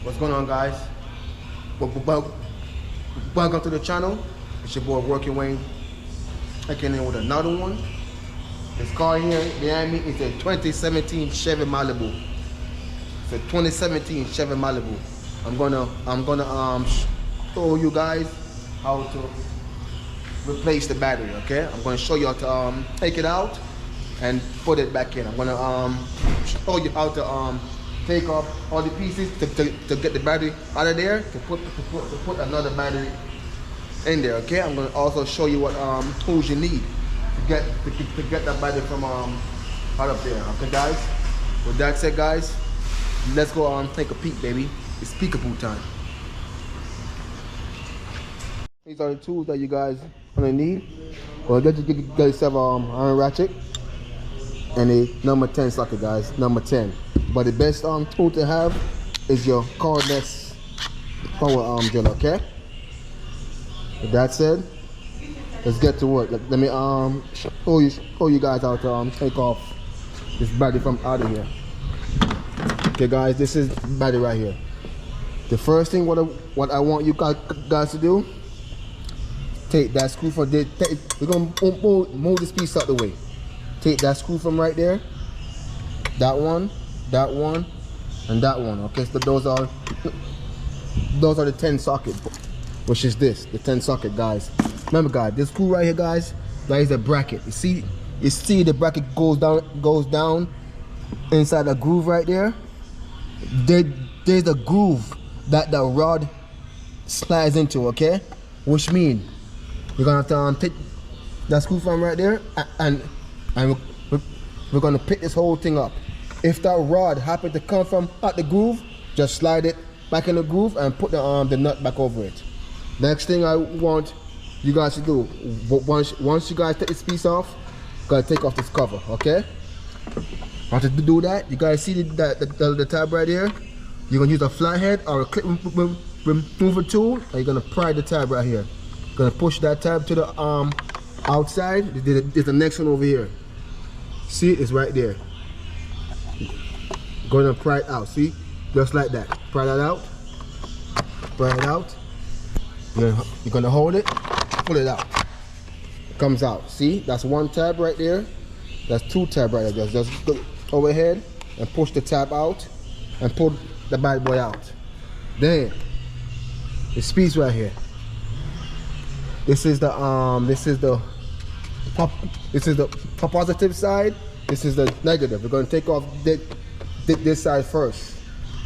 What's going on, guys? Welcome to the channel. It's your boy Working Wayne. I came in with another one. This car here behind me is a 2017 Chevy Malibu. It's a 2017 Chevy Malibu. I'm gonna show you guys how to replace the battery. Okay, I'm gonna show you how to take it out and put it back in. I'm gonna show you how to take off all the pieces to get the battery out of there, to put another battery in there. Okay, I'm gonna also show you what tools you need to get that battery from out of there. Okay, guys. With that said, guys, let's go take a peek, baby. It's peekaboo time. These are the tools that you guys gonna need. Well, get yourself iron ratchet and a number 10 socket, guys. Number 10. But the best tool to have is your cordless power drill. Okay. With that said, let's get to work. Let me show you guys how to take off this battery from out of here. Okay, guys, this is the battery right here. The first thing what I want you guys to do, take that screw from this. We're gonna move this piece out the way. Take that screw from right there. That one, and that one. Okay, so those are the 10 socket, which is this, the 10 socket, guys. Remember, guys, this screw right here, guys, that is a bracket. You see the bracket goes down inside the groove right there. There's a groove that the rod slides into. Okay, which means we're gonna have to take that screw from right there and we're gonna pick this whole thing up. If that rod happens to come from out the groove, just slide it back in the groove and put the nut back over it. Next thing I want you guys to do, once you guys take this piece off, gotta take off this cover. Okay, once you do that, you guys see the tab right here. You're gonna use a flathead or a clip remover tool, and you're gonna pry the tab right here. You're gonna push that tab to the outside. There's the next one over here. See, it's right there. Gonna pry it out. See, just like that. Pry that out. Pry it out. You're gonna hold it. Pull it out. It comes out. See, that's one tab right there. That's two tabs right there. Just go overhead and push the tab out and pull the bad boy out. Then this piece right here. This is the positive side. This is the negative. We're gonna take off this side first.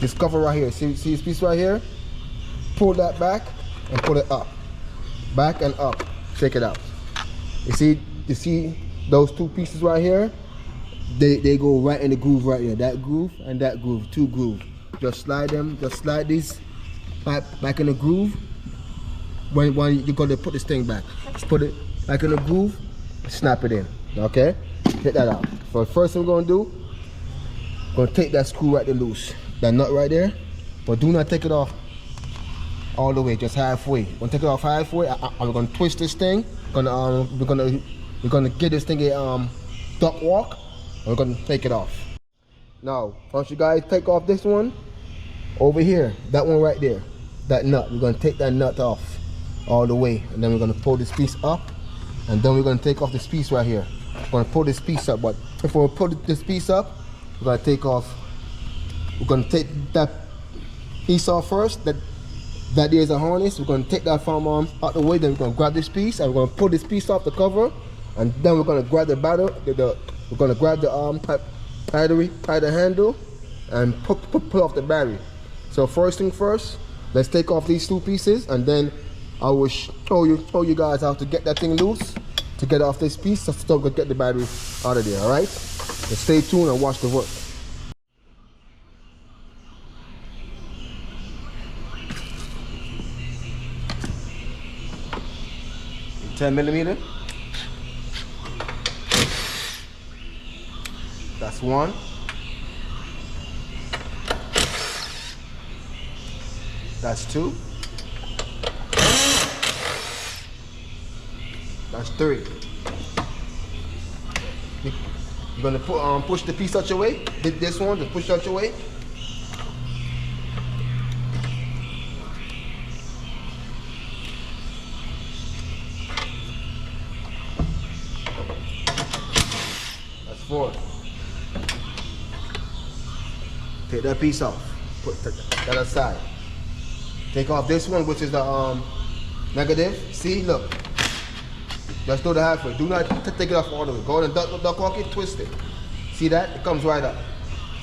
This cover right here. See this piece right here? Pull that back and pull it up. Back and up. Take it out. You see those two pieces right here? They go right in the groove right here. That groove and that groove. Two grooves. Just slide them. Just slide these back in the groove. When you're gonna put this thing back, just put it back in the groove. Snap it in. Okay? Get that out. So the first thing we're gonna do, we're gonna take that screw right there loose. That nut right there. But do not take it off all the way, just halfway. We're gonna take it off halfway. We're gonna twist this thing. We're gonna get this thing a duck walk. We're gonna take it off. Now, once you guys take off this one, over here, that one right there, that nut, we're gonna take that nut off all the way, and then we're gonna pull this piece up, and then we're gonna take off this piece right here. We're gonna pull this piece up, but before we pull this piece up, we're gonna take that piece off first. That there's a harness. We're gonna take that from out the way. Then we're gonna grab this piece and we're gonna pull this piece off the cover, and then we're gonna grab the battery. We're gonna grab the battery, tie the handle, and pull off the battery. So first thing first, let's take off these two pieces, and then I will show you guys how to get that thing loose, to get off this piece, so we can get the battery out of there. All right, so stay tuned and watch the work. 10mm. That's one. That's two. That's three. You're gonna push the piece out your way. This one, just push out your way. Take that piece off. Put that aside. Take off this one, which is the negative. See, look. Just do the halfway. Do not take it off all the way. Go and duck walk it, twist it. See that? It comes right up.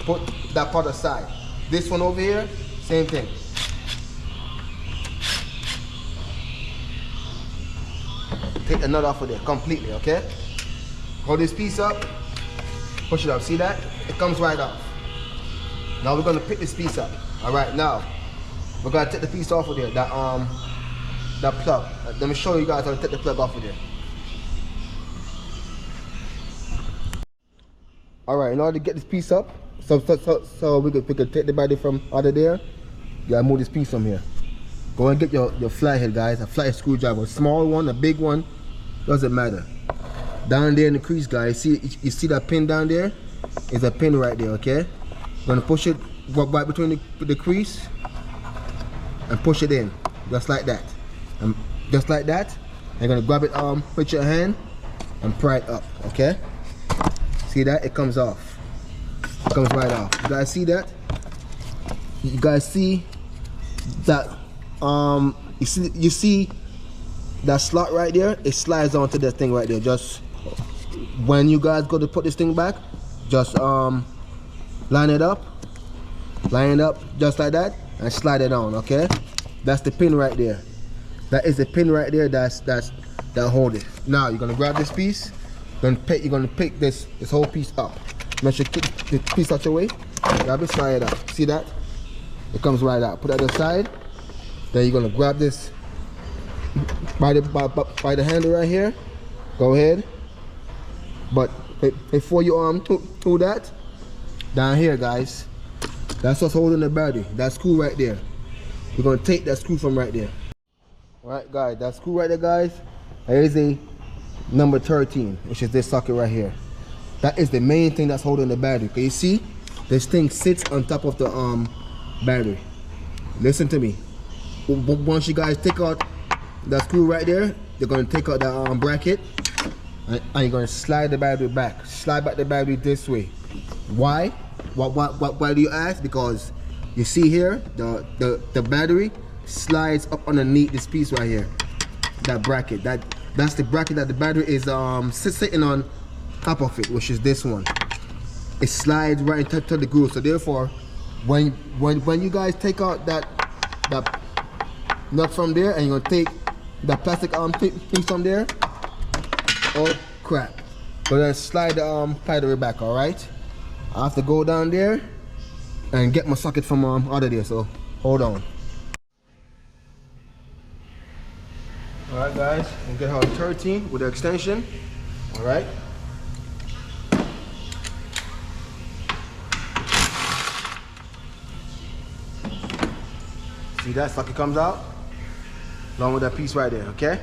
Put that part aside. This one over here, same thing. Take the nut off of there completely, okay? Hold this piece up, push it up. See that? It comes right off. Now we're gonna pick this piece up. All right, now we're gonna take the piece off of there. That plug. Let me show you guys how to take the plug off of there. All right, in order to get this piece up, so we could take the battery from out of there, you gotta move this piece from here. Go and get your flathead, guys, a flathead screwdriver, a small one, a big one, doesn't matter. Down there in the crease, guys, you see that pin down there? Is a pin right there, okay? Gonna push it right between the crease and push it in, just like that. And just like that, you're gonna grab it with your hand and pry it up, okay? See that? It comes off. It comes right off. You guys see that? You guys see that? You see that slot right there? It slides onto that thing right there. Just when you guys go to put this thing back, just line it up just like that and slide it on, okay? That's the pin right there. That is the pin right there that hold it. Now you're gonna grab this piece. You're gonna pick this whole piece up. Make sure you kick the piece out your way. Grab it, slide it up. See that? It comes right out. Put that aside. Then you're gonna grab this by the handle right here. Go ahead. But before you do that, down here, guys, that's what's holding the battery. That screw right there. We're gonna take that screw from right there. All right, guys, that screw right there, guys, there is a number 13, which is this socket right here. That is the main thing that's holding the battery. Can you see? This thing sits on top of the battery. Listen to me. Once you guys take out that screw right there, you're gonna take out the bracket, and you're gonna slide the battery back. Slide back the battery this way. Why? Why do you ask? Because you see here, the battery slides up underneath this piece right here. That bracket. That's the bracket that the battery is sitting on top of it, which is this one. It slides right into the groove. So therefore, when you guys take out that nut from there, and you're gonna take that plastic piece from there, oh crap! So then slide the battery back. All right. I have to go down there and get my socket from out of there. So hold on. All right, guys, we'll get our 13 with the extension. All right. See that socket comes out along with that piece right there, okay?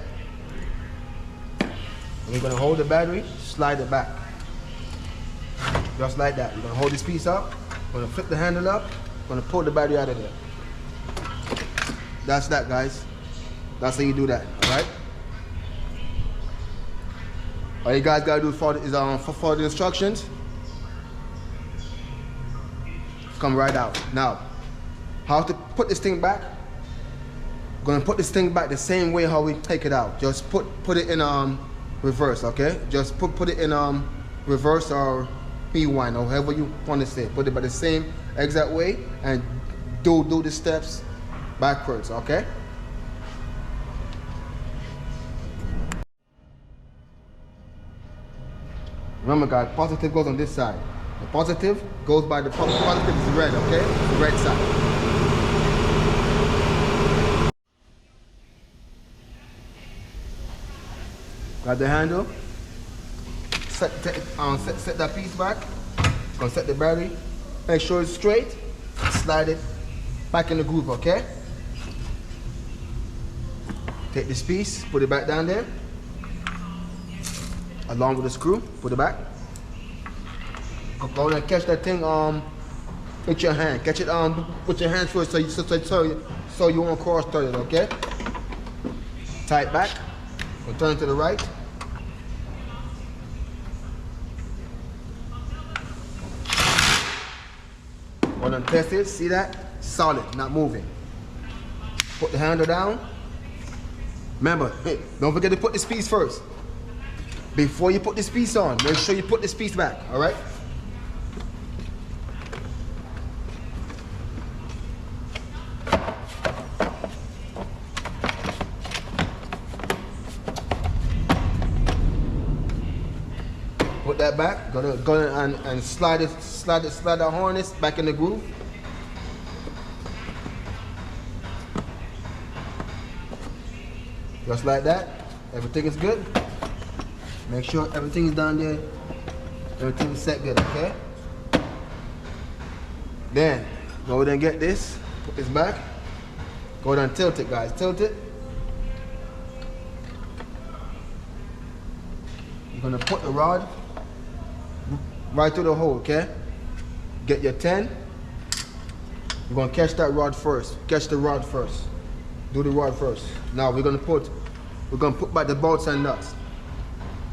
And you're gonna hold the battery, slide it back. Just like that. You're gonna hold this piece up, gonna flip the handle up, gonna pull the battery out of there. That's that, guys. That's how you do that, all right? All you guys gotta do is follow the instructions. Come right out. Now, how to put this thing back? Gonna put this thing back the same way how we take it out. Just put it in reverse, okay? Just put it in reverse or rewind, or however you want to say. Put it by the same exact way and do the steps backwards, okay? Remember, guys, positive goes on this side. The positive goes by the positive is red, okay? The red side. Grab the handle. Set that piece back. Gonna set the battery. Make sure it's straight. Slide it back in the groove, okay? Take this piece, put it back down there. Along with the screw, put it back. Go and catch that thing with your hand. Catch it with your hand first, so you won't cross thread it, okay? Tie it back. We'll turn it to the right. Go and test it. See that? Solid, not moving. Put the handle down. Remember, don't forget to put this piece first. Before you put this piece on, make sure you put this piece back, all right? Put that back. Go and slide the harness back in the groove. Just like that. Everything is good. Make sure everything is down there. Everything is set good, okay? Then go ahead and get this. Put this back. Go ahead and tilt it, guys. Tilt it. You're gonna put the rod right through the hole, okay? Get your 10. You're gonna catch that rod first. Catch the rod first. Do the rod first. Now we're gonna put back the bolts and nuts.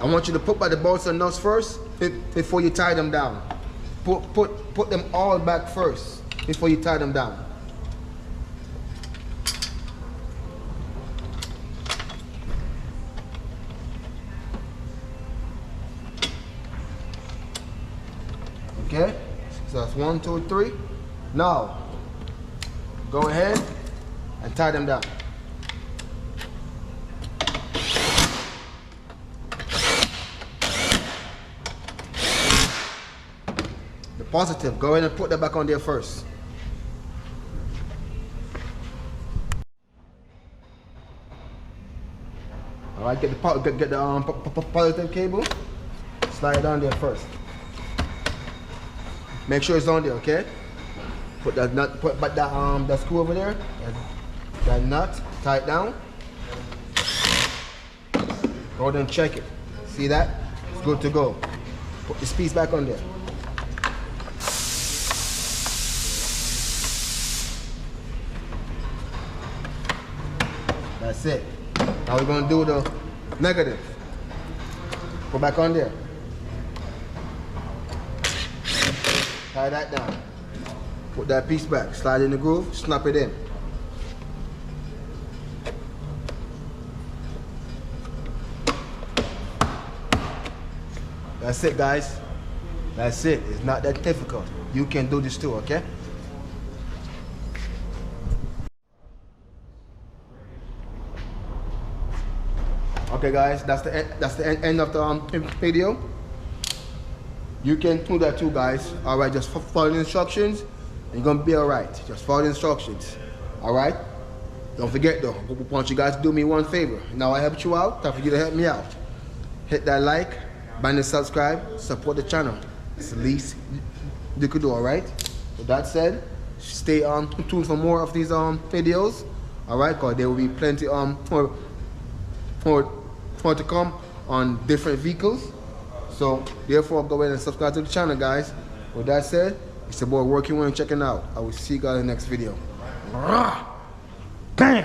I want you to put back the bolts and nuts first before you tie them down. Put them all back first before you tie them down. Okay, so that's 1, 2, 3. Now, go ahead and tie them down. The positive, go ahead and put that back on there first. All right, get the positive cable, slide it on there first. Make sure it's on there, okay? Put that nut, put back that screw over there. That nut, tie it down. Go ahead and check it. See that? It's good to go. Put this piece back on there. That's it. Now we're gonna do the negative. Go back on there. Tie that down. Put that piece back. Slide in the groove. Snap it in. That's it, guys. That's it. It's not that difficult. You can do this too, okay? Okay, guys. That's the end of the video. You can do that too, guys. All right, just follow the instructions. And you're gonna be all right. Just follow the instructions. All right. Don't forget though. I want you guys to do me one favor. Now I helped you out. Time for you to help me out. Hit that like, button and subscribe. Support the channel. It's the least you could do. All right. With that said, stay tuned for more of these videos. All right, cause there will be plenty more to come on different vehicles. So therefore, go ahead and subscribe to the channel, guys. With that said, it's your boy Working One checking out. I will see you guys in the next video. Bam!